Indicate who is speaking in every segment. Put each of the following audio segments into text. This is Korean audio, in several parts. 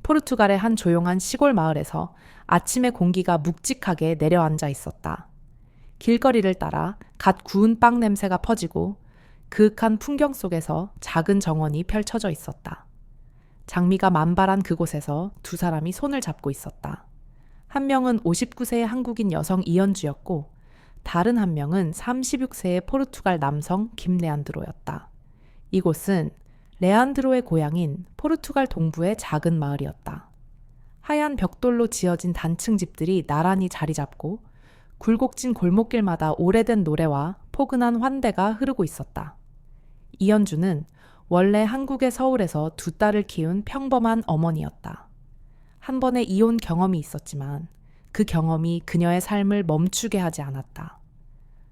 Speaker 1: 포르투갈의 한 조용한 시골 마을에서 아침의 공기가 묵직하게 내려앉아 있었다. 길거리를 따라 갓 구운 빵 냄새가 퍼지고 그윽한 풍경 속에서 작은 정원이 펼쳐져 있었다. 장미가 만발한 그곳에서 두 사람이 손을 잡고 있었다. 한 명은 59세의 한국인 여성 이연주였고 다른 한 명은 36세의 포르투갈 남성 김레안드로였다. 이곳은 레안드로의 고향인 포르투갈 동부의 작은 마을이었다. 하얀 벽돌로 지어진 단층 집들이 나란히 자리 잡고 굴곡진 골목길마다 오래된 노래와 포근한 환대가 흐르고 있었다. 이연주는 원래 한국의 서울에서 두 딸을 키운 평범한 어머니였다. 한 번의 이혼 경험이 있었지만 그 경험이 그녀의 삶을 멈추게 하지 않았다.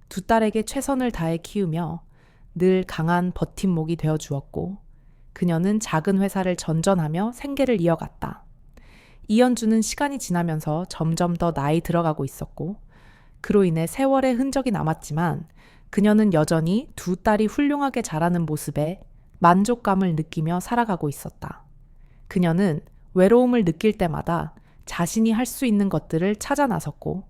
Speaker 1: 두 딸에게 최선을 다해 키우며 늘 강한 버팀목이 되어 주었고 그녀는 작은 회사를 전전하며 생계를 이어갔다. 이연주는 시간이 지나면서 점점 더 나이 들어가고 있었고 그로 인해 세월의 흔적이 남았지만 그녀는 여전히 두 딸이 훌륭하게 자라는 모습에 만족감을 느끼며 살아가고 있었다. 그녀는 외로움을 느낄 때마다 자신이 할 수 있는 것들을 찾아 나섰고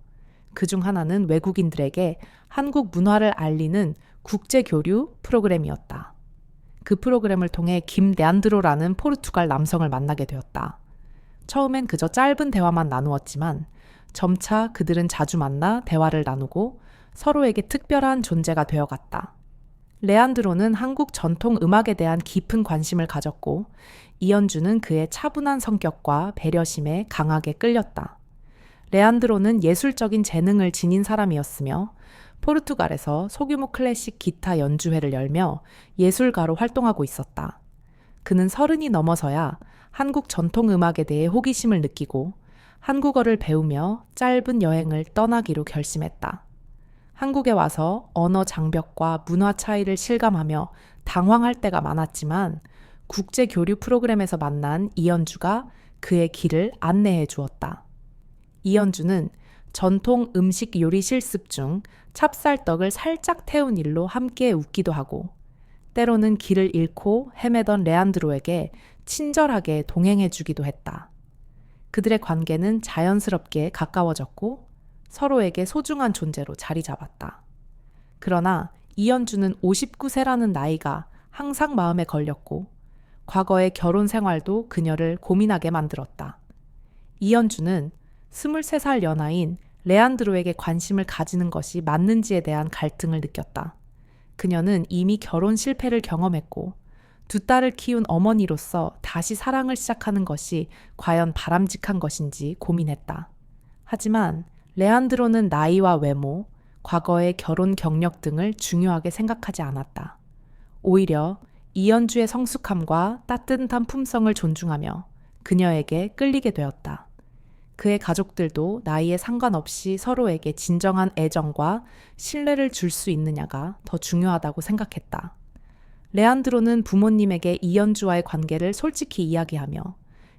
Speaker 1: 그중 하나는 외국인들에게 한국 문화를 알리는 국제교류 프로그램이었다. 그 프로그램을 통해 김레안드로라는 포르투갈 남성을 만나게 되었다. 처음엔 그저 짧은 대화만 나누었지만 점차 그들은 자주 만나 대화를 나누고 서로에게 특별한 존재가 되어갔다. 레안드로는 한국 전통 음악에 대한 깊은 관심을 가졌고 이연주는 그의 차분한 성격과 배려심에 강하게 끌렸다. 레안드로는 예술적인 재능을 지닌 사람이었으며 포르투갈에서 소규모 클래식 기타 연주회를 열며 예술가로 활동하고 있었다. 그는 30이 넘어서야 한국 전통 음악에 대해 호기심을 느끼고 한국어를 배우며 짧은 여행을 떠나기로 결심했다. 한국에 와서 언어 장벽과 문화 차이를 실감하며 당황할 때가 많았지만 국제 교류 프로그램에서 만난 이연주가 그의 길을 안내해 주었다. 이연주는 전통 음식 요리 실습 중 찹쌀떡을 살짝 태운 일로 함께 웃기도 하고 때로는 길을 잃고 헤매던 레안드로에게 친절하게 동행해 주기도 했다. 그들의 관계는 자연스럽게 가까워졌고 서로에게 소중한 존재로 자리 잡았다. 그러나 이연주는 59세라는 나이가 항상 마음에 걸렸고 과거의 결혼 생활도 그녀를 고민하게 만들었다. 이연주는 23살 연하인 레안드로에게 관심을 가지는 것이 맞는지에 대한 갈등을 느꼈다. 그녀는 이미 결혼 실패를 경험했고 두 딸을 키운 어머니로서 다시 사랑을 시작하는 것이 과연 바람직한 것인지 고민했다. 하지만 레안드로는 나이와 외모, 과거의 결혼 경력 등을 중요하게 생각하지 않았다. 오히려 이연주의 성숙함과 따뜻한 품성을 존중하며 그녀에게 끌리게 되었다. 그의 가족들도 나이에 상관없이 서로에게 진정한 애정과 신뢰를 줄 수 있느냐가 더 중요하다고 생각했다. 레안드로는 부모님에게 이연주와의 관계를 솔직히 이야기하며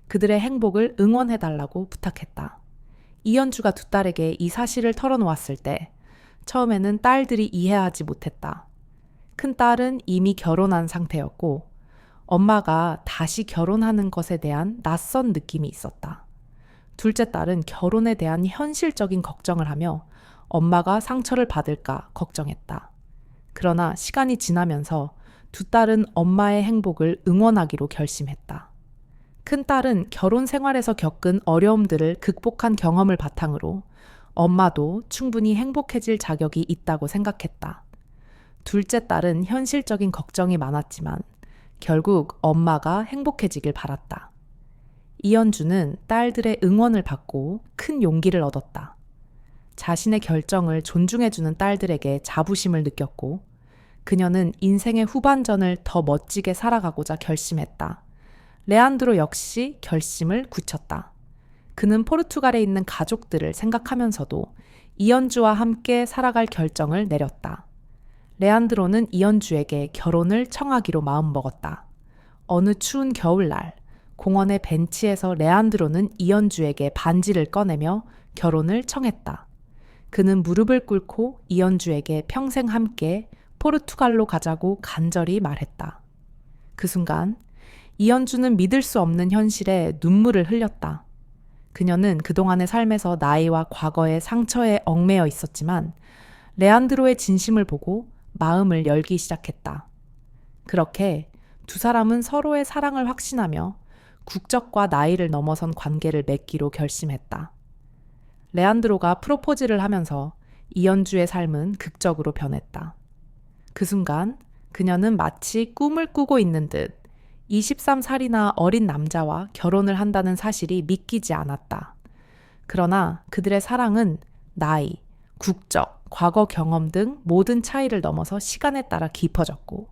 Speaker 1: 그들의 행복을 응원해달라고 부탁했다. 이연주가 두 딸에게 이 사실을 털어놓았을 때 처음에는 딸들이 이해하지 못했다. 큰 딸은 이미 결혼한 상태였고 엄마가 다시 결혼하는 것에 대한 낯선 느낌이 있었다. 둘째 딸은 결혼에 대한 현실적인 걱정을 하며 엄마가 상처를 받을까 걱정했다. 그러나 시간이 지나면서 두 딸은 엄마의 행복을 응원하기로 결심했다. 큰 딸은 결혼 생활에서 겪은 어려움들을 극복한 경험을 바탕으로 엄마도 충분히 행복해질 자격이 있다고 생각했다. 둘째 딸은 현실적인 걱정이 많았지만 결국 엄마가 행복해지길 바랐다. 이연주는 딸들의 응원을 받고 큰 용기를 얻었다. 자신의 결정을 존중해주는 딸들에게 자부심을 느꼈고 그녀는 인생의 후반전을 더 멋지게 살아가고자 결심했다. 레안드로 역시 결심을 굳혔다. 그는 포르투갈에 있는 가족들을 생각하면서도 이연주와 함께 살아갈 결정을 내렸다. 레안드로는 이연주에게 결혼을 청하기로 마음먹었다. 어느 추운 겨울날 공원의 벤치에서 레안드로는 이연주에게 반지를 꺼내며 결혼을 청했다. 그는 무릎을 꿇고 이연주에게 평생 함께 포르투갈로 가자고 간절히 말했다. 그 순간 이연주는 믿을 수 없는 현실에 눈물을 흘렸다. 그녀는 그동안의 삶에서 나이와 과거의 상처에 얽매여 있었지만 레안드로의 진심을 보고 마음을 열기 시작했다. 그렇게 두 사람은 서로의 사랑을 확신하며 국적과 나이를 넘어선 관계를 맺기로 결심했다. 레안드로가 프로포즈를 하면서 이연주의 삶은 극적으로 변했다. 그 순간 그녀는 마치 꿈을 꾸고 있는 듯 23살이나 어린 남자와 결혼을 한다는 사실이 믿기지 않았다. 그러나 그들의 사랑은 나이, 국적, 과거 경험 등 모든 차이를 넘어서 시간에 따라 깊어졌고,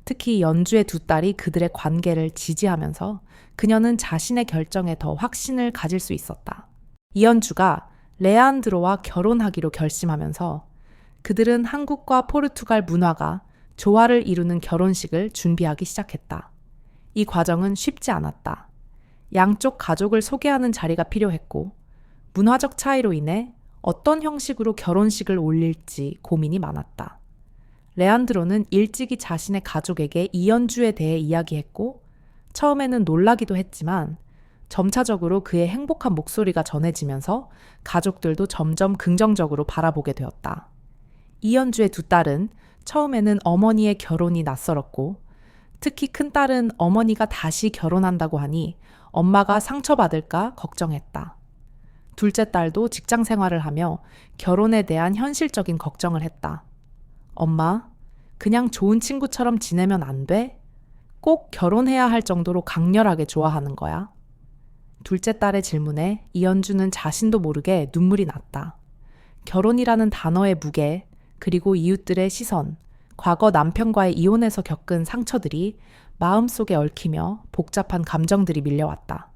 Speaker 1: 특히 연주의 두 딸이 그들의 관계를 지지하면서 그녀는 자신의 결정에 더 확신을 가질 수 있었다. 이연주가 레안드로와 결혼하기로 결심하면서 그들은 한국과 포르투갈 문화가 조화를 이루는 결혼식을 준비하기 시작했다. 이 과정은 쉽지 않았다. 양쪽 가족을 소개하는 자리가 필요했고, 문화적 차이로 인해 어떤 형식으로 결혼식을 올릴지 고민이 많았다. 레안드로는 일찍이 자신의 가족에게 이연주에 대해 이야기했고, 처음에는 놀라기도 했지만 점차적으로 그의 행복한 목소리가 전해지면서 가족들도 점점 긍정적으로 바라보게 되었다. 이연주의 두 딸은 처음에는 어머니의 결혼이 낯설었고, 특히 큰딸은 어머니가 다시 결혼한다고 하니 엄마가 상처받을까 걱정했다. 둘째 딸도 직장 생활을 하며 결혼에 대한 현실적인 걱정을 했다. 엄마, 그냥 좋은 친구처럼 지내면 안 돼? 꼭 결혼해야 할 정도로 강렬하게 좋아하는 거야? 둘째 딸의 질문에 이연주는 자신도 모르게 눈물이 났다. 결혼이라는 단어의 무게, 그리고 이웃들의 시선, 과거 남편과의 이혼에서 겪은 상처들이 마음속에 얽히며 복잡한 감정들이 밀려왔다.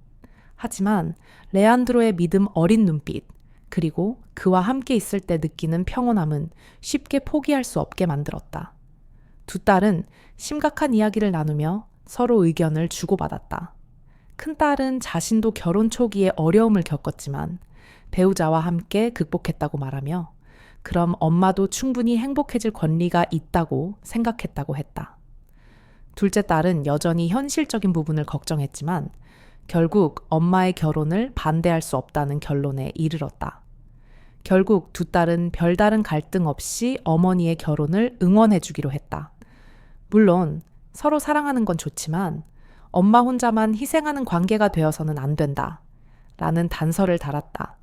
Speaker 1: 하지만 레안드로의 믿음 어린 눈빛, 그리고 그와 함께 있을 때 느끼는 평온함은 쉽게 포기할 수 없게 만들었다. 두 딸은 심각한 이야기를 나누며 서로 의견을 주고받았다. 큰딸은 자신도 결혼 초기에 어려움을 겪었지만 배우자와 함께 극복했다고 말하며, 그럼 엄마도 충분히 행복해질 권리가 있다고 생각했다고 했다. 둘째 딸은 여전히 현실적인 부분을 걱정했지만 결국 엄마의 결혼을 반대할 수 없다는 결론에 이르렀다. 결국 두 딸은 별다른 갈등 없이 어머니의 결혼을 응원해주기로 했다. 물론 서로 사랑하는 건 좋지만 엄마 혼자만 희생하는 관계가 되어서는 안 된다 라는 단서를 달았다.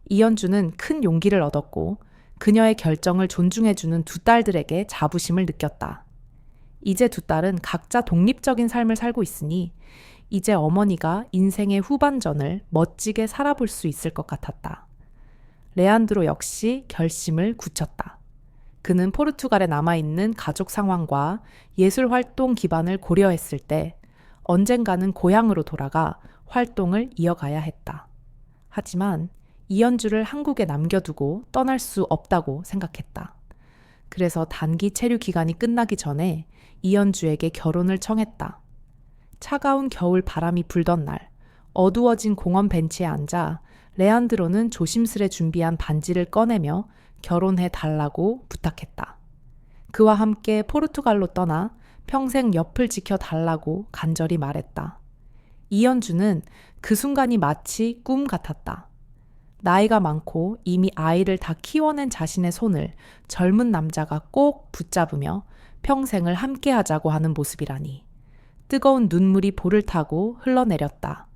Speaker 1: 이연주는 큰 용기를 얻었고 그녀의 결정을 존중해주는 두 딸들에게 자부심을 느꼈다. 이제 두 딸은 각자 독립적인 삶을 살고 있으니 이제 어머니가 인생의 후반전을 멋지게 살아볼 수 있을 것 같았다. 레안드로 역시 결심을 굳혔다. 그는 포르투갈에 남아있는 가족 상황과 예술 활동 기반을 고려했을 때 언젠가는 고향으로 돌아가 활동을 이어가야 했다. 하지만 이연주를 한국에 남겨두고 떠날 수 없다고 생각했다. 그래서 단기 체류 기간이 끝나기 전에 이연주에게 결혼을 청했다. 차가운 겨울 바람이 불던 날, 어두워진 공원 벤치에 앉아 레안드로는 조심스레 준비한 반지를 꺼내며 결혼해 달라고 부탁했다. 그와 함께 포르투갈로 떠나 평생 옆을 지켜달라고 간절히 말했다. 이연주는 그 순간이 마치 꿈 같았다. 나이가 많고 이미 아이를 다 키워낸 자신의 손을 젊은 남자가 꼭 붙잡으며 평생을 함께하자고 하는 모습이라니. 뜨거운 눈물이 볼을 타고 흘러내렸다.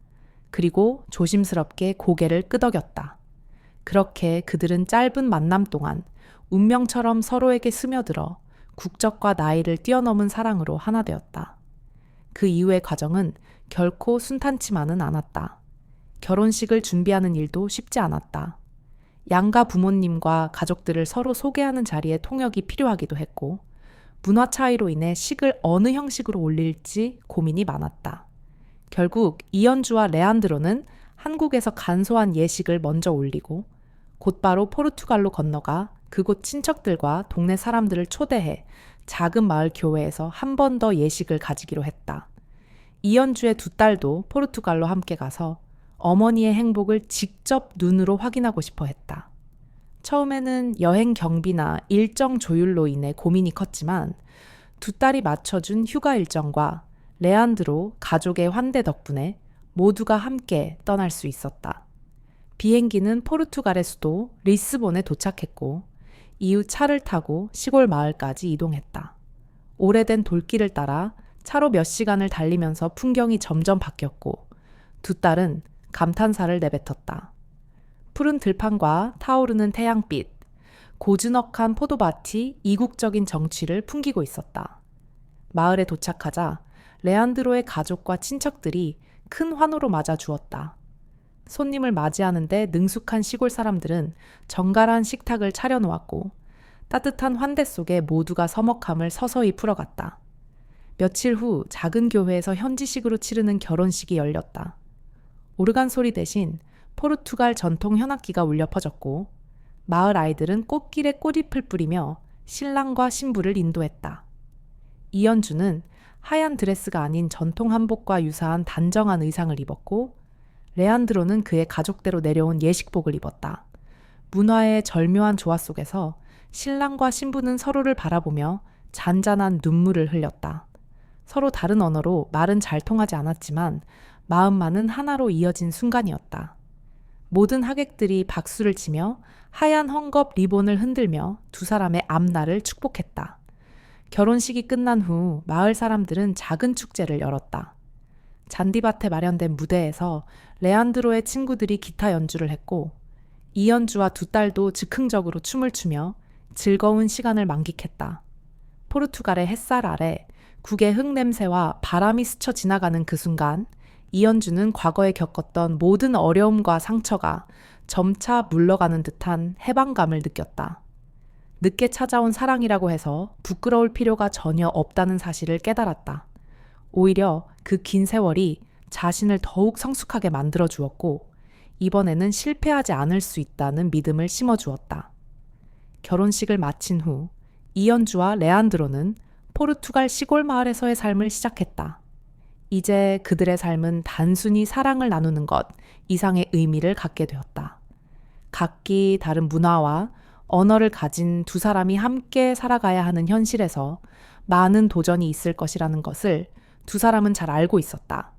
Speaker 1: 그리고 조심스럽게 고개를 끄덕였다. 그렇게 그들은 짧은 만남 동안 운명처럼 서로에게 스며들어 국적과 나이를 뛰어넘은 사랑으로 하나 되었다. 그 이후의 과정은 결코 순탄치만은 않았다. 결혼식을 준비하는 일도 쉽지 않았다. 양가 부모님과 가족들을 서로 소개하는 자리에 통역이 필요하기도 했고, 문화 차이로 인해 식을 어느 형식으로 올릴지 고민이 많았다. 결국 이연주와 레안드로는 한국에서 간소한 예식을 먼저 올리고 곧바로 포르투갈로 건너가 그곳 친척들과 동네 사람들을 초대해 작은 마을 교회에서 한 번 더 예식을 가지기로 했다. 이연주의 두 딸도 포르투갈로 함께 가서 어머니의 행복을 직접 눈으로 확인하고 싶어 했다. 처음에는 여행 경비나 일정 조율로 인해 고민이 컸지만 두 딸이 맞춰준 휴가 일정과 레안드로 가족의 환대 덕분에 모두가 함께 떠날 수 있었다. 비행기는 포르투갈의 수도 리스본에 도착했고 이후 차를 타고 시골 마을까지 이동했다. 오래된 돌길을 따라 차로 몇 시간을 달리면서 풍경이 점점 바뀌었고 두 딸은 감탄사를 내뱉었다. 푸른 들판과 타오르는 태양빛, 고즈넉한 포도밭이 이국적인 정취를 풍기고 있었다. 마을에 도착하자 레안드로의 가족과 친척들이 큰 환호로 맞아 주었다. 손님을 맞이하는데 능숙한 시골 사람들은 정갈한 식탁을 차려놓았고 따뜻한 환대 속에 모두가 서먹함을 서서히 풀어갔다. 며칠 후 작은 교회에서 현지식으로 치르는 결혼식이 열렸다. 오르간 소리 대신 포르투갈 전통 현악기가 울려 퍼졌고 마을 아이들은 꽃길에 꽃잎을 뿌리며 신랑과 신부를 인도했다. 이연주는 하얀 드레스가 아닌 전통 한복과 유사한 단정한 의상을 입었고 레안드로는 그의 가족대로 내려온 예식복을 입었다. 문화의 절묘한 조화 속에서 신랑과 신부는 서로를 바라보며 잔잔한 눈물을 흘렸다. 서로 다른 언어로 말은 잘 통하지 않았지만 마음만은 하나로 이어진 순간이었다. 모든 하객들이 박수를 치며 하얀 헝겊 리본을 흔들며 두 사람의 앞날을 축복했다. 결혼식이 끝난 후 마을 사람들은 작은 축제를 열었다. 잔디밭에 마련된 무대에서 레안드로의 친구들이 기타 연주를 했고 이연주와 두 딸도 즉흥적으로 춤을 추며 즐거운 시간을 만끽했다. 포르투갈의 햇살 아래 국의 흙냄새와 바람이 스쳐 지나가는 그 순간 이연주는 과거에 겪었던 모든 어려움과 상처가 점차 물러가는 듯한 해방감을 느꼈다. 늦게 찾아온 사랑이라고 해서 부끄러울 필요가 전혀 없다는 사실을 깨달았다. 오히려 그 긴 세월이 자신을 더욱 성숙하게 만들어 주었고 이번에는 실패하지 않을 수 있다는 믿음을 심어 주었다. 결혼식을 마친 후 이연주와 레안드로는 포르투갈 시골 마을에서의 삶을 시작했다. 이제 그들의 삶은 단순히 사랑을 나누는 것 이상의 의미를 갖게 되었다. 각기 다른 문화와 언어를 가진 두 사람이 함께 살아가야 하는 현실에서 많은 도전이 있을 것이라는 것을 두 사람은 잘 알고 있었다.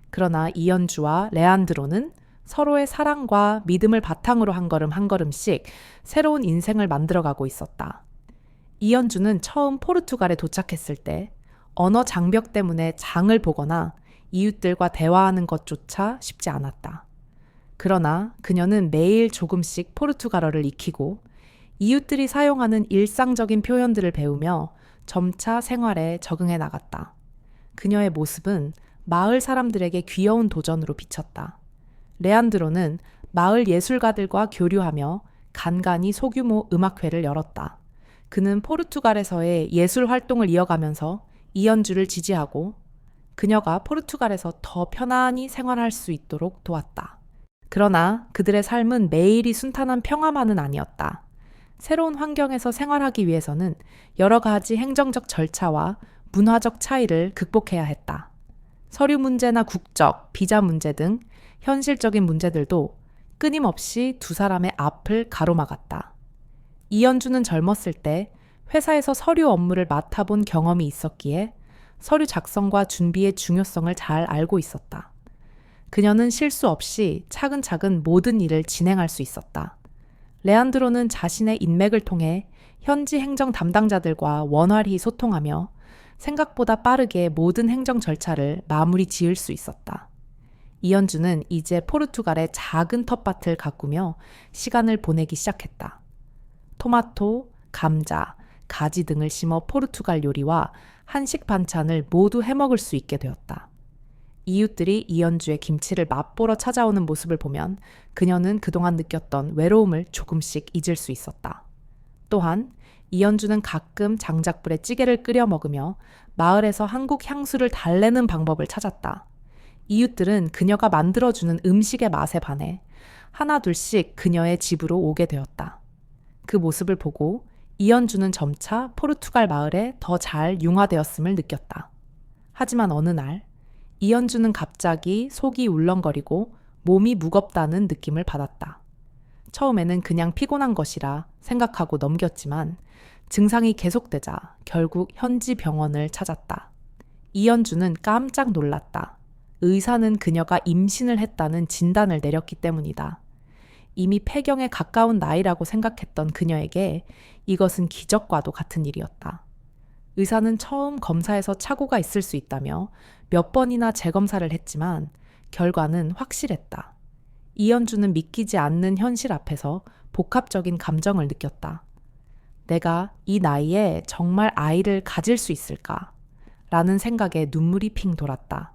Speaker 1: 그러나 이연주와 레안드로는 서로의 사랑과 믿음을 바탕으로 한 걸음 한 걸음씩 새로운 인생을 만들어가고 있었다. 이연주는 처음 포르투갈에 도착했을 때 언어 장벽 때문에 장을 보거나 이웃들과 대화하는 것조차 쉽지 않았다. 그러나 그녀는 매일 조금씩 포르투갈어를 익히고 이웃들이 사용하는 일상적인 표현들을 배우며 점차 생활에 적응해 나갔다. 그녀의 모습은 마을 사람들에게 귀여운 도전으로 비쳤다. 레안드로는 마을 예술가들과 교류하며 간간히 소규모 음악회를 열었다. 그는 포르투갈에서의 예술 활동을 이어가면서 이연주를 지지하고 그녀가 포르투갈에서 더 편안히 생활할 수 있도록 도왔다. 그러나 그들의 삶은 매일이 순탄한 평화만은 아니었다. 새로운 환경에서 생활하기 위해서는 여러 가지 행정적 절차와 문화적 차이를 극복해야 했다. 서류 문제나 국적, 비자 문제 등 현실적인 문제들도 끊임없이 두 사람의 앞을 가로막았다. 이연주는 젊었을 때 회사에서 서류 업무를 맡아본 경험이 있었기에 서류 작성과 준비의 중요성을 잘 알고 있었다. 그녀는 실수 없이 차근차근 모든 일을 진행할 수 있었다. 레안드로는 자신의 인맥을 통해 현지 행정 담당자들과 원활히 소통하며 생각보다 빠르게 모든 행정 절차를 마무리 지을 수 있었다. 이연주는 이제 포르투갈의 작은 텃밭을 가꾸며 시간을 보내기 시작했다. 토마토, 감자, 가지 등을 심어 포르투갈 요리와 한식 반찬을 모두 해먹을 수 있게 되었다. 이웃들이 이연주의 김치를 맛보러 찾아오는 모습을 보면 그녀는 그동안 느꼈던 외로움을 조금씩 잊을 수 있었다. 또한 이연주는 가끔 장작불에 찌개를 끓여 먹으며 마을에서 한국 향수를 달래는 방법을 찾았다. 이웃들은 그녀가 만들어주는 음식의 맛에 반해 하나둘씩 그녀의 집으로 오게 되었다. 그 모습을 보고 이연주는 점차 포르투갈 마을에 더 잘 융화되었음을 느꼈다. 하지만 어느 날 이연주는 갑자기 속이 울렁거리고 몸이 무겁다는 느낌을 받았다. 처음에는 그냥 피곤한 것이라 생각하고 넘겼지만 증상이 계속되자 결국 현지 병원을 찾았다. 이연주는 깜짝 놀랐다. 의사는 그녀가 임신을 했다는 진단을 내렸기 때문이다. 이미 폐경에 가까운 나이라고 생각했던 그녀에게 이것은 기적과도 같은 일이었다. 의사는 처음 검사에서 착오가 있을 수 있다며 몇 번이나 재검사를 했지만 결과는 확실했다. 이연주는 믿기지 않는 현실 앞에서 복합적인 감정을 느꼈다. 내가 이 나이에 정말 아이를 가질 수 있을까? 라는 생각에 눈물이 핑 돌았다.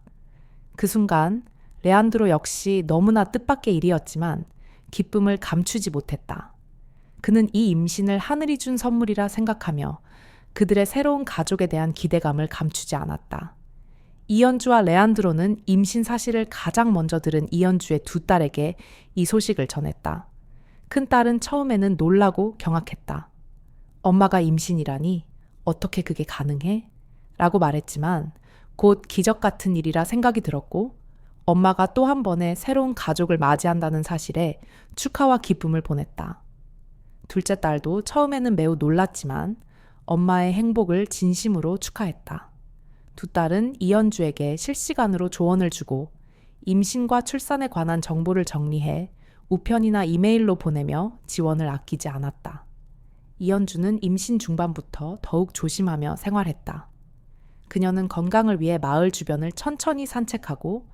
Speaker 1: 그 순간 레안드로 역시 너무나 뜻밖의 일이었지만 기쁨을 감추지 못했다. 그는 이 임신을 하늘이 준 선물이라 생각하며 그들의 새로운 가족에 대한 기대감을 감추지 않았다. 이연주와 레안드로는 임신 사실을 가장 먼저 들은 이연주의 두 딸에게 이 소식을 전했다. 큰딸은 처음에는 놀라고 경악했다. 엄마가 임신이라니 어떻게 그게 가능해? 라고 말했지만 곧 기적 같은 일이라 생각이 들었고 엄마가 또 한 번의 새로운 가족을 맞이한다는 사실에 축하와 기쁨을 보냈다. 둘째 딸도 처음에는 매우 놀랐지만 엄마의 행복을 진심으로 축하했다. 두 딸은 이연주에게 실시간으로 조언을 주고 임신과 출산에 관한 정보를 정리해 우편이나 이메일로 보내며 지원을 아끼지 않았다. 이연주는 임신 중반부터 더욱 조심하며 생활했다. 그녀는 건강을 위해 마을 주변을 천천히 산책하고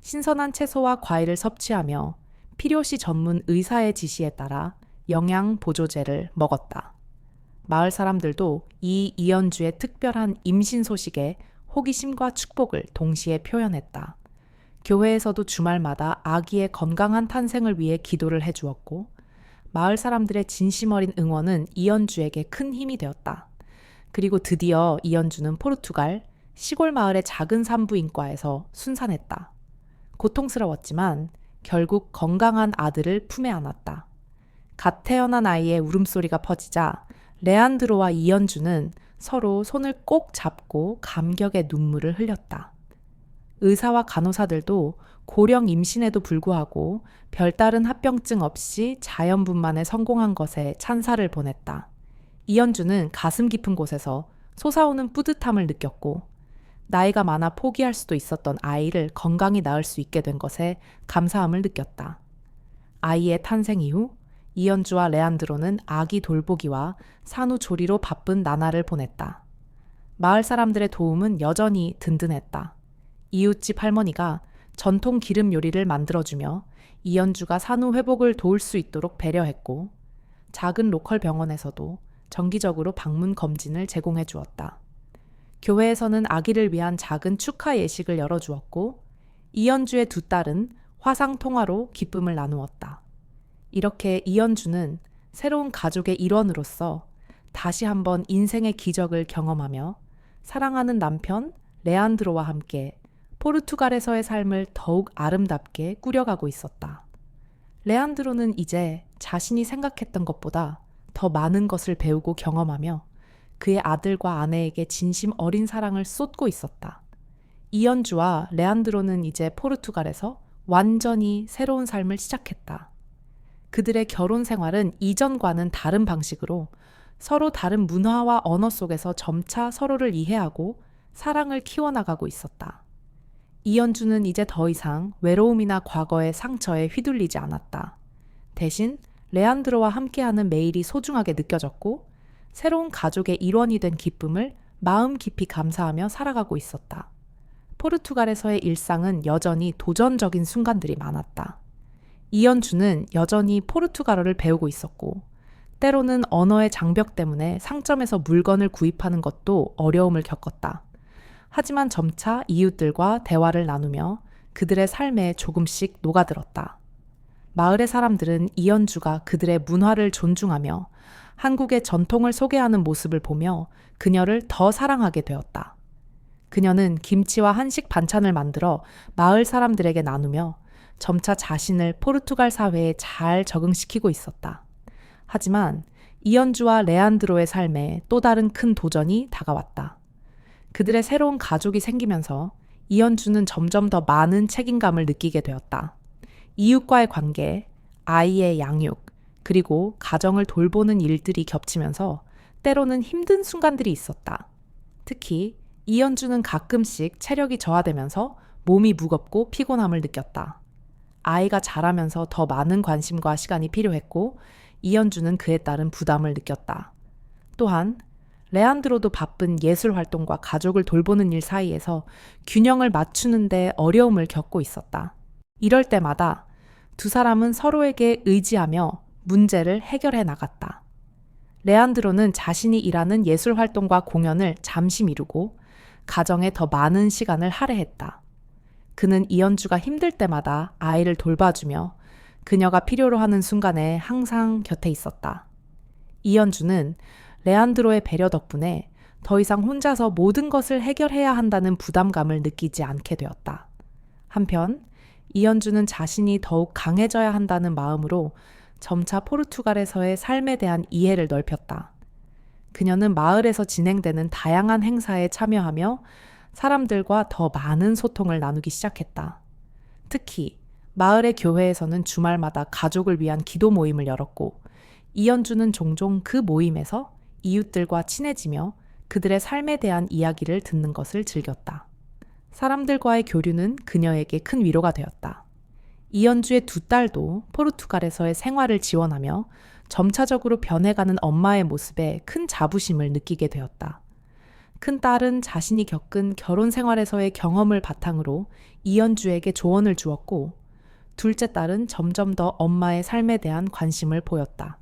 Speaker 1: 신선한 채소와 과일을 섭취하며 필요시 전문 의사의 지시에 따라 영양 보조제를 먹었다. 마을 사람들도 이 이연주의 특별한 임신 소식에 호기심과 축복을 동시에 표현했다. 교회에서도 주말마다 아기의 건강한 탄생을 위해 기도를 해주었고 마을 사람들의 진심 어린 응원은 이연주에게 큰 힘이 되었다. 그리고 드디어 이연주는 포르투갈 시골 마을의 작은 산부인과에서 순산했다. 고통스러웠지만 결국 건강한 아들을 품에 안았다. 갓 태어난 아이의 울음소리가 퍼지자 레안드로와 이연주는 서로 손을 꼭 잡고 감격의 눈물을 흘렸다. 의사와 간호사들도 고령 임신에도 불구하고 별다른 합병증 없이 자연분만에 성공한 것에 찬사를 보냈다. 이연주는 가슴 깊은 곳에서 솟아오는 뿌듯함을 느꼈고 나이가 많아 포기할 수도 있었던 아이를 건강히 낳을 수 있게 된 것에 감사함을 느꼈다. 아이의 탄생 이후 이연주와 레안드로는 아기 돌보기와 산후조리로 바쁜 나날을 보냈다. 마을 사람들의 도움은 여전히 든든했다. 이웃집 할머니가 전통 기름 요리를 만들어주며 이연주가 산후 회복을 도울 수 있도록 배려했고 작은 로컬 병원에서도 정기적으로 방문 검진을 제공해 주었다. 교회에서는 아기를 위한 작은 축하 예식을 열어주었고 이연주의 두 딸은 화상 통화로 기쁨을 나누었다. 이렇게 이연주는 새로운 가족의 일원으로서 다시 한번 인생의 기적을 경험하며 사랑하는 남편 레안드로와 함께 포르투갈에서의 삶을 더욱 아름답게 꾸려가고 있었다. 레안드로는 이제 자신이 생각했던 것보다 더 많은 것을 배우고 경험하며 그의 아들과 아내에게 진심 어린 사랑을 쏟고 있었다. 이연주와 레안드로는 이제 포르투갈에서 완전히 새로운 삶을 시작했다. 그들의 결혼 생활은 이전과는 다른 방식으로 서로 다른 문화와 언어 속에서 점차 서로를 이해하고 사랑을 키워나가고 있었다. 이연주는 이제 더 이상 외로움이나 과거의 상처에 휘둘리지 않았다. 대신 레안드로와 함께하는 매일이 소중하게 느껴졌고 새로운 가족의 일원이 된 기쁨을 마음 깊이 감사하며 살아가고 있었다. 포르투갈에서의 일상은 여전히 도전적인 순간들이 많았다. 이연주는 여전히 포르투갈어를 배우고 있었고 때로는 언어의 장벽 때문에 상점에서 물건을 구입하는 것도 어려움을 겪었다. 하지만 점차 이웃들과 대화를 나누며 그들의 삶에 조금씩 녹아들었다. 마을의 사람들은 이연주가 그들의 문화를 존중하며 한국의 전통을 소개하는 모습을 보며 그녀를 더 사랑하게 되었다. 그녀는 김치와 한식 반찬을 만들어 마을 사람들에게 나누며 점차 자신을 포르투갈 사회에 잘 적응시키고 있었다. 하지만 이연주와 레안드로의 삶에 또 다른 큰 도전이 다가왔다. 그들의 새로운 가족이 생기면서 이연주는 점점 더 많은 책임감을 느끼게 되었다. 이웃과의 관계, 아이의 양육, 그리고 가정을 돌보는 일들이 겹치면서 때로는 힘든 순간들이 있었다. 특히 이연주는 가끔씩 체력이 저하되면서 몸이 무겁고 피곤함을 느꼈다. 아이가 자라면서 더 많은 관심과 시간이 필요했고 이연주는 그에 따른 부담을 느꼈다. 또한 레안드로도 바쁜 예술 활동과 가족을 돌보는 일 사이에서 균형을 맞추는데 어려움을 겪고 있었다. 이럴 때마다 두 사람은 서로에게 의지하며 문제를 해결해 나갔다. 레안드로는 자신이 일하는 예술 활동과 공연을 잠시 미루고 가정에 더 많은 시간을 할애했다. 그는 이연주가 힘들 때마다 아이를 돌봐주며 그녀가 필요로 하는 순간에 항상 곁에 있었다. 이연주는 레안드로의 배려 덕분에 더 이상 혼자서 모든 것을 해결해야 한다는 부담감을 느끼지 않게 되었다. 한편 이연주는 자신이 더욱 강해져야 한다는 마음으로 점차 포르투갈에서의 삶에 대한 이해를 넓혔다. 그녀는 마을에서 진행되는 다양한 행사에 참여하며 사람들과 더 많은 소통을 나누기 시작했다. 특히 마을의 교회에서는 주말마다 가족을 위한 기도 모임을 열었고 이연주는 종종 그 모임에서 이웃들과 친해지며 그들의 삶에 대한 이야기를 듣는 것을 즐겼다. 사람들과의 교류는 그녀에게 큰 위로가 되었다. 이연주의 두 딸도 포르투갈에서의 생활을 지원하며 점차적으로 변해가는 엄마의 모습에 큰 자부심을 느끼게 되었다. 큰 딸은 자신이 겪은 결혼 생활에서의 경험을 바탕으로 이연주에게 조언을 주었고, 둘째 딸은 점점 더 엄마의 삶에 대한 관심을 보였다.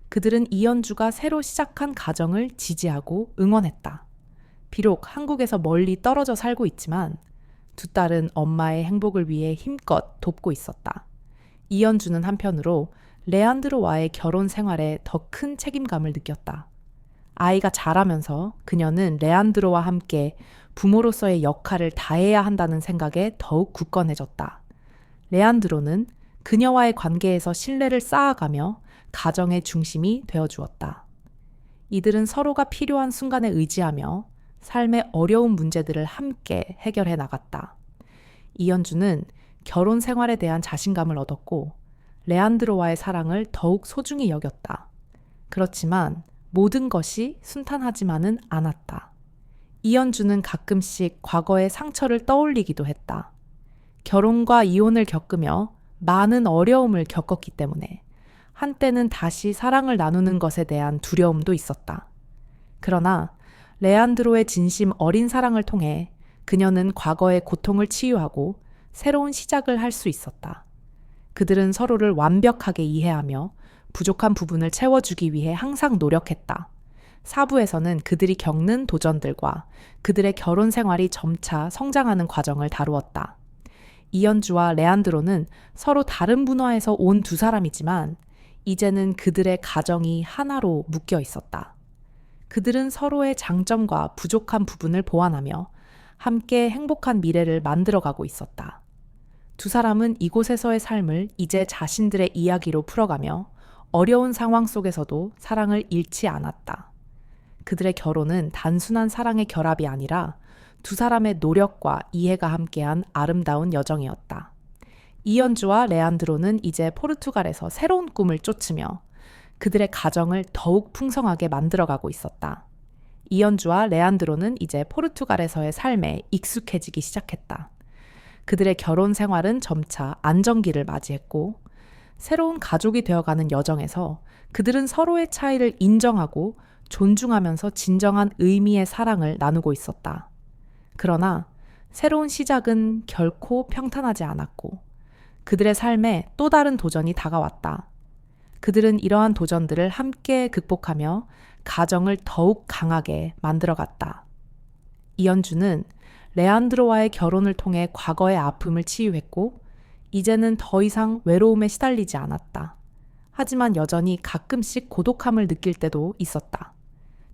Speaker 1: 그들은 이연주가 새로 시작한 가정을 지지하고 응원했다. 비록 한국에서 멀리 떨어져 살고 있지만 두 딸은 엄마의 행복을 위해 힘껏 돕고 있었다. 이연주는 한편으로 레안드로와의 결혼 생활에 더 큰 책임감을 느꼈다. 아이가 자라면서 그녀는 레안드로와 함께 부모로서의 역할을 다해야 한다는 생각에 더욱 굳건해졌다. 레안드로는 그녀와의 관계에서 신뢰를 쌓아가며 가정의 중심이 되어주었다. 이들은 서로가 필요한 순간에 의지하며 삶의 어려운 문제들을 함께 해결해 나갔다. 이연주는 결혼 생활에 대한 자신감을 얻었고 레안드로와의 사랑을 더욱 소중히 여겼다. 그렇지만 모든 것이 순탄하지만은 않았다. 이연주는 가끔씩 과거의 상처를 떠올리기도 했다. 결혼과 이혼을 겪으며 많은 어려움을 겪었기 때문에 한때는 다시 사랑을 나누는 것에 대한 두려움도 있었다. 그러나 레안드로의 진심 어린 사랑을 통해 그녀는 과거의 고통을 치유하고 새로운 시작을 할 수 있었다. 그들은 서로를 완벽하게 이해하며 부족한 부분을 채워주기 위해 항상 노력했다. 4부에서는 그들이 겪는 도전들과 그들의 결혼 생활이 점차 성장하는 과정을 다루었다. 이연주와 레안드로는 서로 다른 문화에서 온 두 사람이지만 이제는 그들의 가정이 하나로 묶여 있었다. 그들은 서로의 장점과 부족한 부분을 보완하며 함께 행복한 미래를 만들어가고 있었다. 두 사람은 이곳에서의 삶을 이제 자신들의 이야기로 풀어가며 어려운 상황 속에서도 사랑을 잃지 않았다. 그들의 결혼은 단순한 사랑의 결합이 아니라 두 사람의 노력과 이해가 함께한 아름다운 여정이었다. 이연주와 레안드로는 이제 포르투갈에서 새로운 꿈을 쫓으며 그들의 가정을 더욱 풍성하게 만들어가고 있었다. 이연주와 레안드로는 이제 포르투갈에서의 삶에 익숙해지기 시작했다. 그들의 결혼 생활은 점차 안정기를 맞이했고 새로운 가족이 되어가는 여정에서 그들은 서로의 차이를 인정하고 존중하면서 진정한 의미의 사랑을 나누고 있었다. 그러나 새로운 시작은 결코 평탄하지 않았고 그들의 삶에 또 다른 도전이 다가왔다. 그들은 이러한 도전들을 함께 극복하며 가정을 더욱 강하게 만들어갔다. 이연주는 레안드로와의 결혼을 통해 과거의 아픔을 치유했고 이제는 더 이상 외로움에 시달리지 않았다. 하지만 여전히 가끔씩 고독함을 느낄 때도 있었다.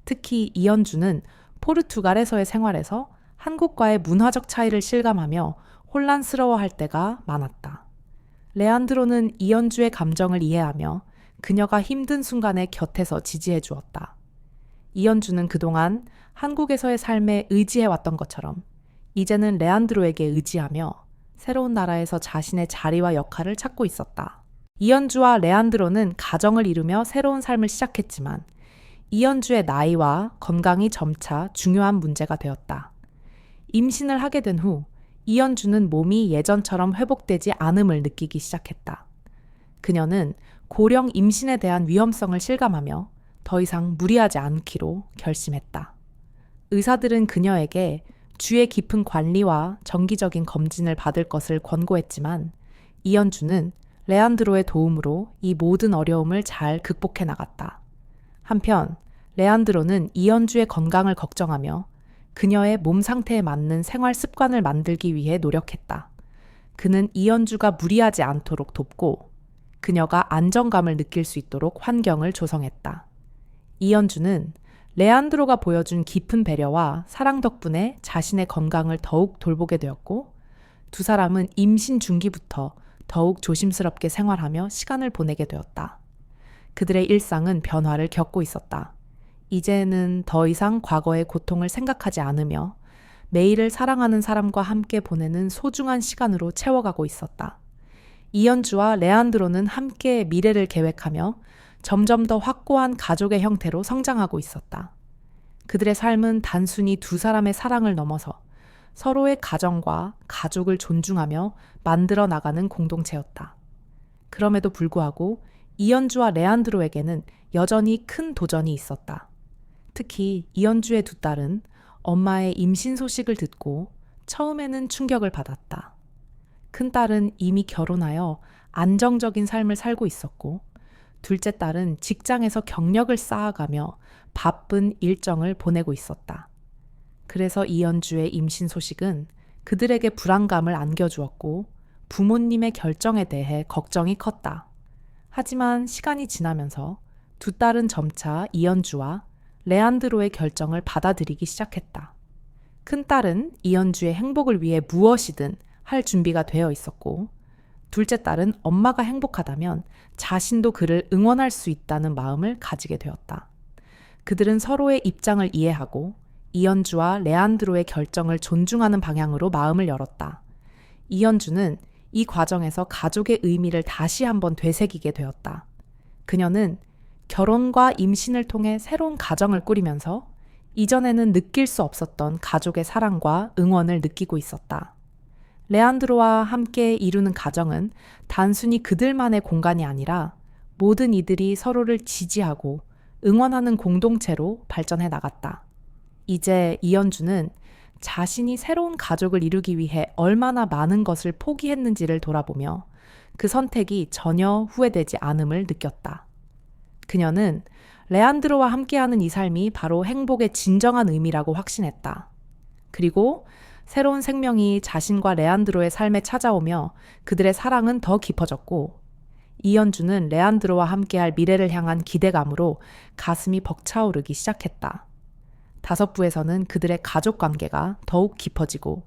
Speaker 1: 특히 이연주는 포르투갈에서의 생활에서 한국과의 문화적 차이를 실감하며 혼란스러워할 때가 많았다. 레안드로는 이연주의 감정을 이해하며 그녀가 힘든 순간에 곁에서 지지해 주었다. 이연주는 그동안 한국에서의 삶에 의지해왔던 것처럼 이제는 레안드로에게 의지하며 새로운 나라에서 자신의 자리와 역할을 찾고 있었다. 이연주와 레안드로는 가정을 이루며 새로운 삶을 시작했지만 이연주의 나이와 건강이 점차 중요한 문제가 되었다. 임신을 하게 된 후 이연주는 몸이 예전처럼 회복되지 않음을 느끼기 시작했다. 그녀는 고령 임신에 대한 위험성을 실감하며 더 이상 무리하지 않기로 결심했다. 의사들은 그녀에게 주의 깊은 관리와 정기적인 검진을 받을 것을 권고했지만 이연주는 레안드로의 도움으로 이 모든 어려움을 잘 극복해 나갔다. 한편 레안드로는 이연주의 건강을 걱정하며 그녀의 몸 상태에 맞는 생활 습관을 만들기 위해 노력했다. 그는 이연주가 무리하지 않도록 돕고 그녀가 안정감을 느낄 수 있도록 환경을 조성했다. 이연주는 레안드로가 보여준 깊은 배려와 사랑 덕분에 자신의 건강을 더욱 돌보게 되었고 두 사람은 임신 중기부터 더욱 조심스럽게 생활하며 시간을 보내게 되었다. 그들의 일상은 변화를 겪고 있었다. 이제는 더 이상 과거의 고통을 생각하지 않으며 매일을 사랑하는 사람과 함께 보내는 소중한 시간으로 채워가고 있었다. 이연주와 레안드로는 함께 미래를 계획하며 점점 더 확고한 가족의 형태로 성장하고 있었다. 그들의 삶은 단순히 두 사람의 사랑을 넘어서 서로의 가정과 가족을 존중하며 만들어 나가는 공동체였다. 그럼에도 불구하고 이연주와 레안드로에게는 여전히 큰 도전이 있었다. 특히 이연주의 두 딸은 엄마의 임신 소식을 듣고 처음에는 충격을 받았다. 큰딸은 이미 결혼하여 안정적인 삶을 살고 있었고 둘째 딸은 직장에서 경력을 쌓아가며 바쁜 일정을 보내고 있었다. 그래서 이연주의 임신 소식은 그들에게 불안감을 안겨주었고 부모님의 결정에 대해 걱정이 컸다. 하지만 시간이 지나면서 두 딸은 점차 이연주와 레안드로의 결정을 받아들이기 시작했다. 큰딸은 이연주의 행복을 위해 무엇이든 할 준비가 되어 있었고 둘째 딸은 엄마가 행복하다면 자신도 그를 응원할 수 있다는 마음을 가지게 되었다. 그들은 서로의 입장을 이해하고 이연주와 레안드로의 결정을 존중하는 방향으로 마음을 열었다. 이연주는 이 과정에서 가족의 의미를 다시 한번 되새기게 되었다. 그녀는 결혼과 임신을 통해 새로운 가정을 꾸리면서 이전에는 느낄 수 없었던 가족의 사랑과 응원을 느끼고 있었다. 레안드로와 함께 이루는 가정은 단순히 그들만의 공간이 아니라 모든 이들이 서로를 지지하고 응원하는 공동체로 발전해 나갔다. 이제 이연주는 자신이 새로운 가족을 이루기 위해 얼마나 많은 것을 포기했는지를 돌아보며 그 선택이 전혀 후회되지 않음을 느꼈다. 그녀는 레안드로와 함께하는 이 삶이 바로 행복의 진정한 의미라고 확신했다. 그리고 새로운 생명이 자신과 레안드로의 삶에 찾아오며 그들의 사랑은 더 깊어졌고 이연주는 레안드로와 함께할 미래를 향한 기대감으로 가슴이 벅차오르기 시작했다. 다섯 부에서는 그들의 가족 관계가 더욱 깊어지고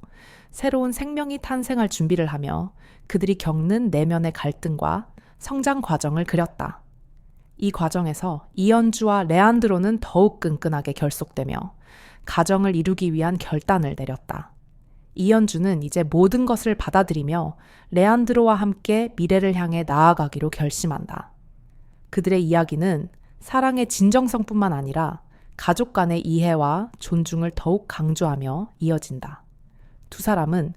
Speaker 1: 새로운 생명이 탄생할 준비를 하며 그들이 겪는 내면의 갈등과 성장 과정을 그렸다. 이 과정에서 이연주와 레안드로는 더욱 끈끈하게 결속되며 가정을 이루기 위한 결단을 내렸다. 이연주는 이제 모든 것을 받아들이며 레안드로와 함께 미래를 향해 나아가기로 결심한다. 그들의 이야기는 사랑의 진정성뿐만 아니라 가족 간의 이해와 존중을 더욱 강조하며 이어진다. 두 사람은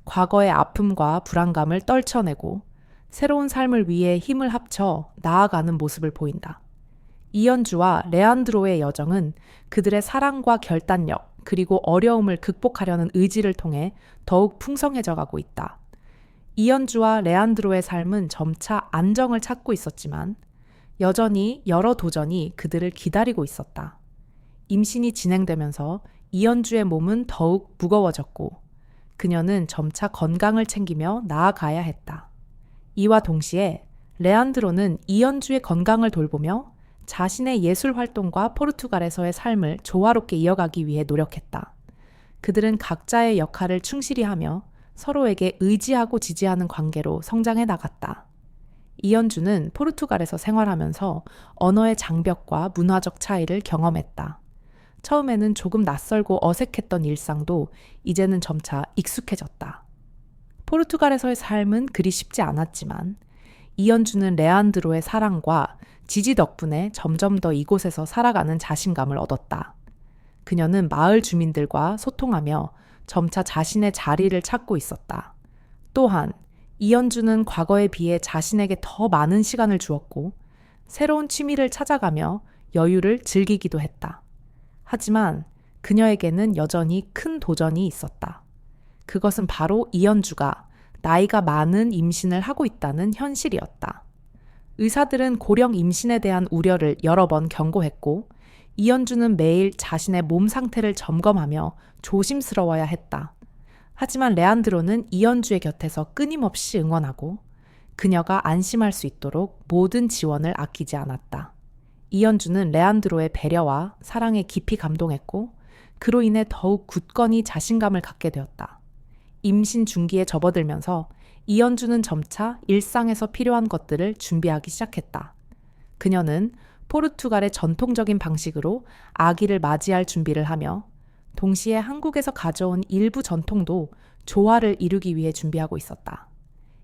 Speaker 1: 과거의 아픔과 불안감을 떨쳐내고 새로운 삶을 위해 힘을 합쳐 나아가는 모습을 보인다. 이연주와 레안드로의 여정은 그들의 사랑과 결단력, 그리고 어려움을 극복하려는 의지를 통해 더욱 풍성해져 가고 있다. 이연주와 레안드로의 삶은 점차 안정을 찾고 있었지만 여전히 여러 도전이 그들을 기다리고 있었다. 임신이 진행되면서 이연주의 몸은 더욱 무거워졌고 그녀는 점차 건강을 챙기며 나아가야 했다. 이와 동시에 레안드로는 이연주의 건강을 돌보며 자신의 예술 활동과 포르투갈에서의 삶을 조화롭게 이어가기 위해 노력했다. 그들은 각자의 역할을 충실히 하며 서로에게 의지하고 지지하는 관계로 성장해 나갔다. 이연주는 포르투갈에서 생활하면서 언어의 장벽과 문화적 차이를 경험했다. 처음에는 조금 낯설고 어색했던 일상도 이제는 점차 익숙해졌다. 포르투갈에서의 삶은 그리 쉽지 않았지만 이연주는 레안드로의 사랑과 지지 덕분에 점점 더 이곳에서 살아가는 자신감을 얻었다. 그녀는 마을 주민들과 소통하며 점차 자신의 자리를 찾고 있었다. 또한 이현주는 과거에 비해 자신에게 더 많은 시간을 주었고 새로운 취미를 찾아가며 여유를 즐기기도 했다. 하지만 그녀에게는 여전히 큰 도전이 있었다. 그것은 바로 이현주가 나이가 많은 임신을 하고 있다는 현실이었다. 의사들은 고령 임신에 대한 우려를 여러 번 경고했고 이현주는 매일 자신의 몸 상태를 점검하며 조심스러워야 했다. 하지만 레안드로는 이현주의 곁에서 끊임없이 응원하고 그녀가 안심할 수 있도록 모든 지원을 아끼지 않았다. 이현주는 레안드로의 배려와 사랑에 깊이 감동했고 그로 인해 더욱 굳건히 자신감을 갖게 되었다. 임신 중기에 접어들면서 이현주는 점차 일상에서 필요한 것들을 준비하기 시작했다. 그녀는 포르투갈의 전통적인 방식으로 아기를 맞이할 준비를 하며 동시에 한국에서 가져온 일부 전통도 조화를 이루기 위해 준비하고 있었다.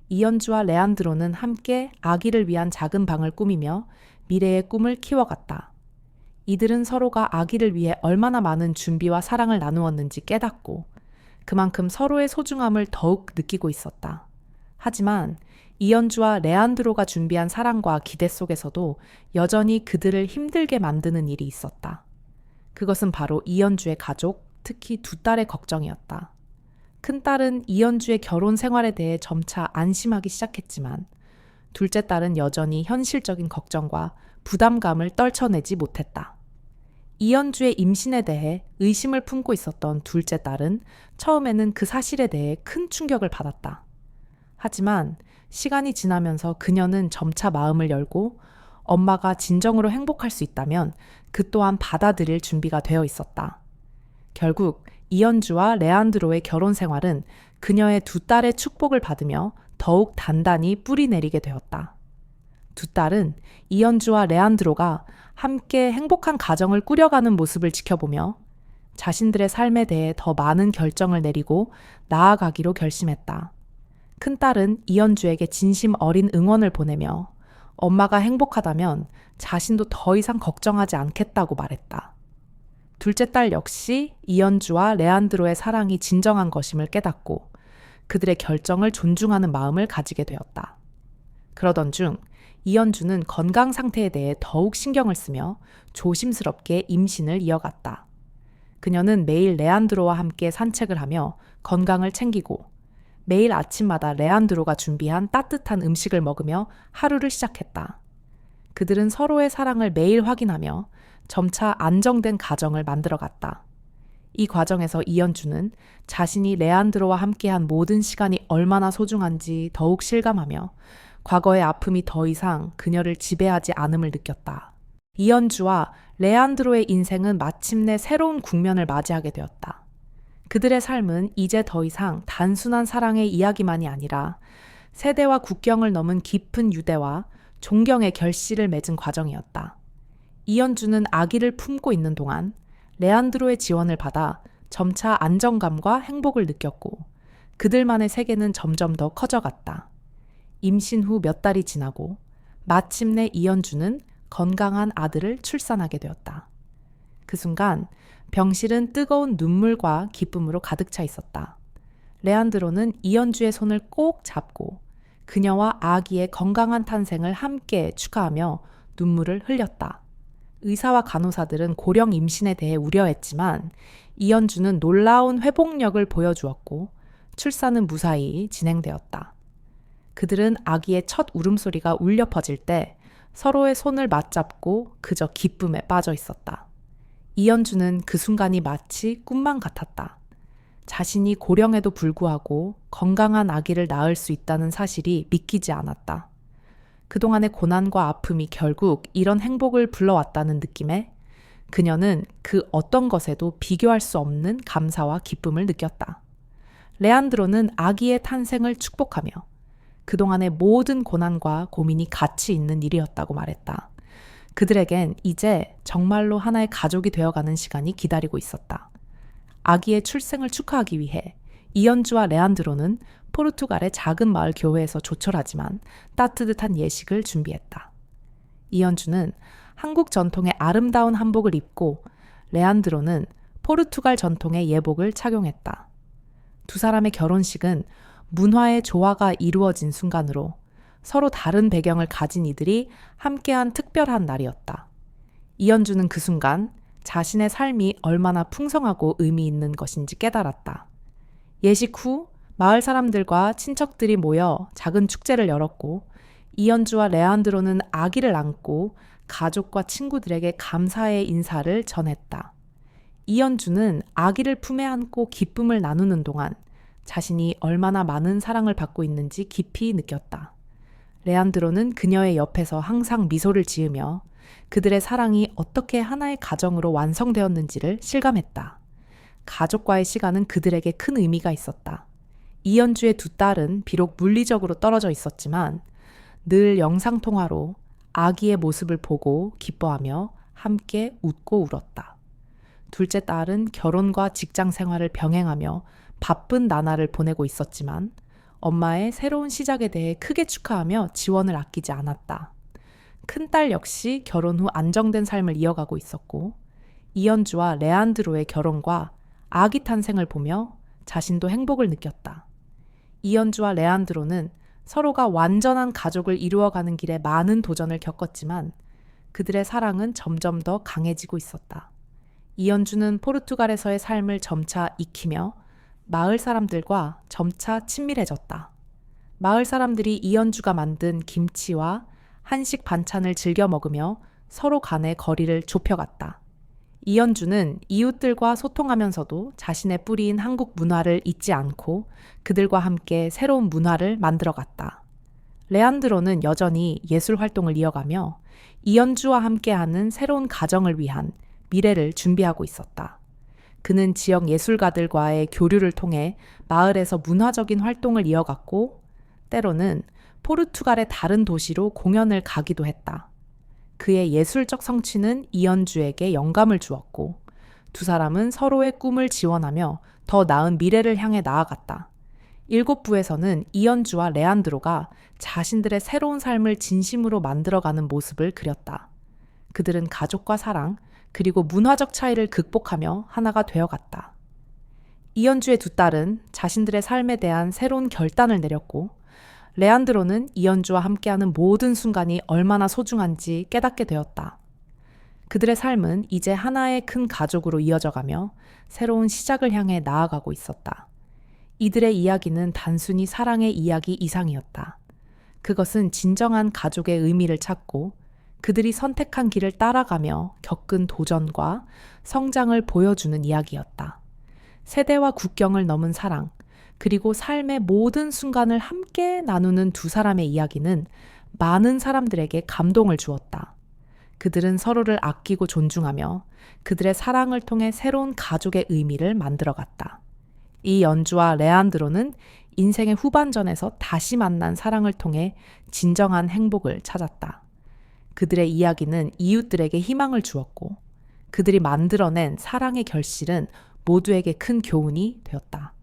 Speaker 1: 이현주와 레안드로는 함께 아기를 위한 작은 방을 꾸미며 미래의 꿈을 키워갔다. 이들은 서로가 아기를 위해 얼마나 많은 준비와 사랑을 나누었는지 깨닫고 그만큼 서로의 소중함을 더욱 느끼고 있었다. 하지만 이현주와 레안드로가 준비한 사랑과 기대 속에서도 여전히 그들을 힘들게 만드는 일이 있었다. 그것은 바로 이현주의 가족, 특히 두 딸의 걱정이었다. 큰딸은 이현주의 결혼 생활에 대해 점차 안심하기 시작했지만 둘째 딸은 여전히 현실적인 걱정과 부담감을 떨쳐내지 못했다. 이현주의 임신에 대해 의심을 품고 있었던 둘째 딸은 처음에는 그 사실에 대해 큰 충격을 받았다. 하지만 시간이 지나면서 그녀는 점차 마음을 열고 엄마가 진정으로 행복할 수 있다면 그 또한 받아들일 준비가 되어 있었다. 결국 이현주와 레안드로의 결혼 생활은 그녀의 두 딸의 축복을 받으며 더욱 단단히 뿌리 내리게 되었다. 두 딸은 이현주와 레안드로가 함께 행복한 가정을 꾸려가는 모습을 지켜보며 자신들의 삶에 대해 더 많은 결정을 내리고 나아가기로 결심했다. 큰딸은 이현주에게 진심 어린 응원을 보내며 엄마가 행복하다면 자신도 더 이상 걱정하지 않겠다고 말했다. 둘째 딸 역시 이현주와 레안드로의 사랑이 진정한 것임을 깨닫고 그들의 결정을 존중하는 마음을 가지게 되었다. 그러던 중 이현주는 건강 상태에 대해 더욱 신경을 쓰며 조심스럽게 임신을 이어갔다. 그녀는 매일 레안드로와 함께 산책을 하며 건강을 챙기고 매일 아침마다 레안드로가 준비한 따뜻한 음식을 먹으며 하루를 시작했다. 그들은 서로의 사랑을 매일 확인하며 점차 안정된 가정을 만들어갔다. 이 과정에서 이현주는 자신이 레안드로와 함께한 모든 시간이 얼마나 소중한지 더욱 실감하며 과거의 아픔이 더 이상 그녀를 지배하지 않음을 느꼈다. 이현주와 레안드로의 인생은 마침내 새로운 국면을 맞이하게 되었다. 그들의 삶은 이제 더 이상 단순한 사랑의 이야기만이 아니라 세대와 국경을 넘은 깊은 유대와 존경의 결실을 맺은 과정이었다. 이현주는 아기를 품고 있는 동안 레안드로의 지원을 받아 점차 안정감과 행복을 느꼈고 그들만의 세계는 점점 더 커져갔다. 임신 후 몇 달이 지나고 마침내 이현주는 건강한 아들을 출산하게 되었다. 그 순간 병실은 뜨거운 눈물과 기쁨으로 가득 차 있었다. 레안드로는 이현주의 손을 꼭 잡고 그녀와 아기의 건강한 탄생을 함께 축하하며 눈물을 흘렸다. 의사와 간호사들은 고령 임신에 대해 우려했지만 이현주는 놀라운 회복력을 보여주었고 출산은 무사히 진행되었다. 그들은 아기의 첫 울음소리가 울려 퍼질 때 서로의 손을 맞잡고 그저 기쁨에 빠져 있었다. 이현주는 그 순간이 마치 꿈만 같았다. 자신이 고령에도 불구하고 건강한 아기를 낳을 수 있다는 사실이 믿기지 않았다. 그동안의 고난과 아픔이 결국 이런 행복을 불러왔다는 느낌에 그녀는 그 어떤 것에도 비교할 수 없는 감사와 기쁨을 느꼈다. 레안드로는 아기의 탄생을 축복하며 그동안의 모든 고난과 고민이 가치 있는 일이었다고 말했다. 그들에겐 이제 정말로 하나의 가족이 되어가는 시간이 기다리고 있었다. 아기의 출생을 축하하기 위해 이현주와 레안드로는 포르투갈의 작은 마을 교회에서 조촐하지만 따뜻한 예식을 준비했다. 이현주는 한국 전통의 아름다운 한복을 입고 레안드로는 포르투갈 전통의 예복을 착용했다. 두 사람의 결혼식은 문화의 조화가 이루어진 순간으로 서로 다른 배경을 가진 이들이 함께한 특별한 날이었다. 이연주는 그 순간 자신의 삶이 얼마나 풍성하고 의미 있는 것인지 깨달았다. 예식 후 마을 사람들과 친척들이 모여 작은 축제를 열었고 이연주와 레안드로는 아기를 안고 가족과 친구들에게 감사의 인사를 전했다. 이연주는 아기를 품에 안고 기쁨을 나누는 동안 자신이 얼마나 많은 사랑을 받고 있는지 깊이 느꼈다. 레안드로는 그녀의 옆에서 항상 미소를 지으며 그들의 사랑이 어떻게 하나의 가정으로 완성되었는지를 실감했다. 가족과의 시간은 그들에게 큰 의미가 있었다. 이연주의 두 딸은 비록 물리적으로 떨어져 있었지만 늘 영상통화로 아기의 모습을 보고 기뻐하며 함께 웃고 울었다. 둘째 딸은 결혼과 직장 생활을 병행하며 바쁜 나날을 보내고 있었지만 엄마의 새로운 시작에 대해 크게 축하하며 지원을 아끼지 않았다. 큰딸 역시 결혼 후 안정된 삶을 이어가고 있었고 이연주와 레안드로의 결혼과 아기 탄생을 보며 자신도 행복을 느꼈다. 이연주와 레안드로는 서로가 완전한 가족을 이루어가는 길에 많은 도전을 겪었지만 그들의 사랑은 점점 더 강해지고 있었다. 이연주는 포르투갈에서의 삶을 점차 익히며 마을 사람들과 점차 친밀해졌다. 마을 사람들이 이연주가 만든 김치와 한식 반찬을 즐겨 먹으며 서로 간의 거리를 좁혀갔다. 이연주는 이웃들과 소통하면서도 자신의 뿌리인 한국 문화를 잊지 않고 그들과 함께 새로운 문화를 만들어갔다. 레안드로는 여전히 예술 활동을 이어가며 이연주와 함께하는 새로운 가정을 위한 미래를 준비하고 있었다. 그는 지역 예술가들과의 교류를 통해 마을에서 문화적인 활동을 이어갔고 때로는 포르투갈의 다른 도시로 공연을 가기도 했다. 그의 예술적 성취는 이연주에게 영감을 주었고 두 사람은 서로의 꿈을 지원하며 더 나은 미래를 향해 나아갔다. 일곱 부에서는 이연주와 레안드로가 자신들의 새로운 삶을 진심으로 만들어가는 모습을 그렸다. 그들은 가족과 사랑, 그리고 문화적 차이를 극복하며 하나가 되어갔다. 이연주의 두 딸은 자신들의 삶에 대한 새로운 결단을 내렸고 레안드로는 이연주와 함께하는 모든 순간이 얼마나 소중한지 깨닫게 되었다. 그들의 삶은 이제 하나의 큰 가족으로 이어져가며 새로운 시작을 향해 나아가고 있었다. 이들의 이야기는 단순히 사랑의 이야기 이상이었다. 그것은 진정한 가족의 의미를 찾고 그들이 선택한 길을 따라가며 겪은 도전과 성장을 보여주는 이야기였다. 세대와 국경을 넘은 사랑, 그리고 삶의 모든 순간을 함께 나누는 두 사람의 이야기는 많은 사람들에게 감동을 주었다. 그들은 서로를 아끼고 존중하며 그들의 사랑을 통해 새로운 가족의 의미를 만들어갔다. 이 연주와 레안드로는 인생의 후반전에서 다시 만난 사랑을 통해 진정한 행복을 찾았다. 그들의 이야기는 이웃들에게 희망을 주었고 그들이 만들어낸 사랑의 결실은 모두에게 큰 교훈이 되었다.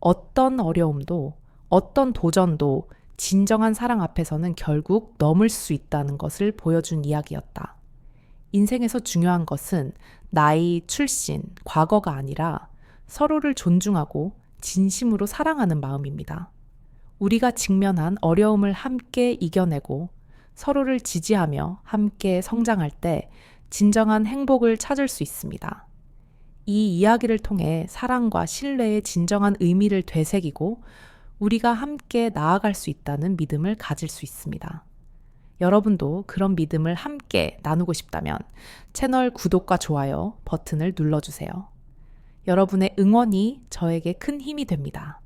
Speaker 1: 어떤 어려움도 어떤 도전도 진정한 사랑 앞에서는 결국 넘을 수 있다는 것을 보여준 이야기였다. 인생에서 중요한 것은 나이, 출신, 과거가 아니라 서로를 존중하고 진심으로 사랑하는 마음입니다. 우리가 직면한 어려움을 함께 이겨내고 서로를 지지하며 함께 성장할 때 진정한 행복을 찾을 수 있습니다. 이 이야기를 통해 사랑과 신뢰의 진정한 의미를 되새기고 우리가 함께 나아갈 수 있다는 믿음을 가질 수 있습니다. 여러분도 그런 믿음을 함께 나누고 싶다면 채널 구독과 좋아요 버튼을 눌러주세요. 여러분의 응원이 저에게 큰 힘이 됩니다.